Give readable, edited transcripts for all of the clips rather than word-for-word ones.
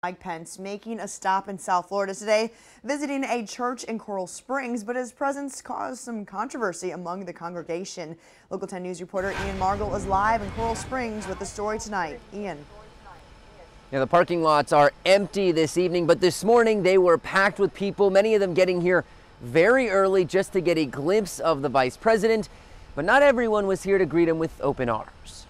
Mike Pence making a stop in South Florida today, visiting a church in Coral Springs, but his presence caused some controversy among the congregation. Local 10 News reporter Ian Margall is live in Coral Springs with the story tonight. Ian. Yeah, the parking lots are empty this evening, but this morning they were packed with people, many of them getting here very early just to get a glimpse of the vice president. But not everyone was here to greet him with open arms.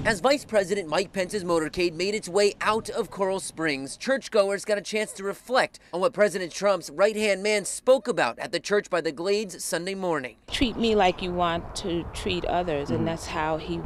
As Vice President Mike Pence's motorcade made its way out of Coral Springs, churchgoers got a chance to reflect on what President Trump's right-hand man spoke about at the church by the Glades Sunday morning. Treat me like you want to treat others, and that's how he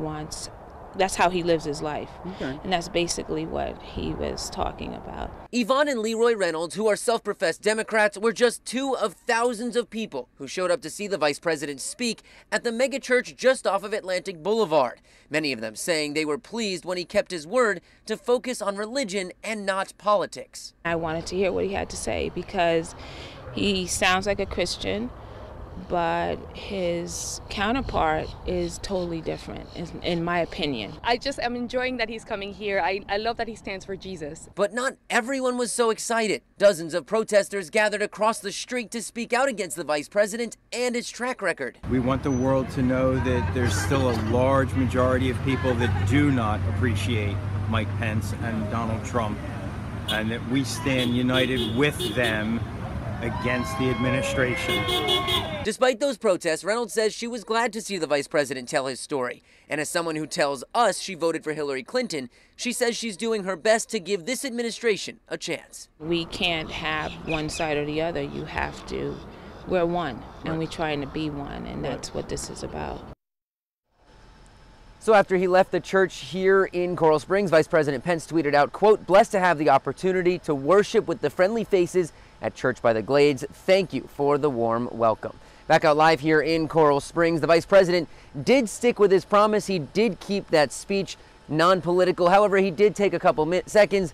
lives his life. Okay. And that's basically what he was talking about. Yvonne and Leroy Reynolds, who are self-professed Democrats, were just two of thousands of people who showed up to see the vice president speak at the megachurch just off of Atlantic Boulevard. Many of them saying they were pleased when he kept his word to focus on religion and not politics. I wanted to hear what he had to say because he sounds like a Christian, but his counterpart is totally different, in my opinion. I just am enjoying that he's coming here. I love that he stands for Jesus. But not everyone was so excited. Dozens of protesters gathered across the street to speak out against the vice president and his track record. We want the world to know that there's still a large majority of people that do not appreciate Mike Pence and Donald Trump, and that we stand united with them against the administration. Despite those protests, Reynolds says she was glad to see the vice president tell his story. And as someone who tells us she voted for Hillary Clinton, she says she's doing her best to give this administration a chance. We can't have one side or the other. You have to. We're one, and we're trying to be one, and that's what this is about. So after he left the church here in Coral Springs, Vice President Pence tweeted out, quote, "Blessed to have the opportunity to worship with the friendly faces at Church by the Glades. Thank you for the warm welcome." Back out live here in Coral Springs, the vice president did stick with his promise. He did keep that speech non-political. However, he did take a couple seconds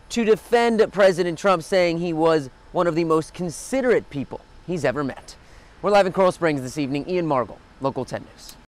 to defend President Trump, saying he was one of the most considerate people he's ever met. We're live in Coral Springs this evening. Ian Margall, Local 10 News.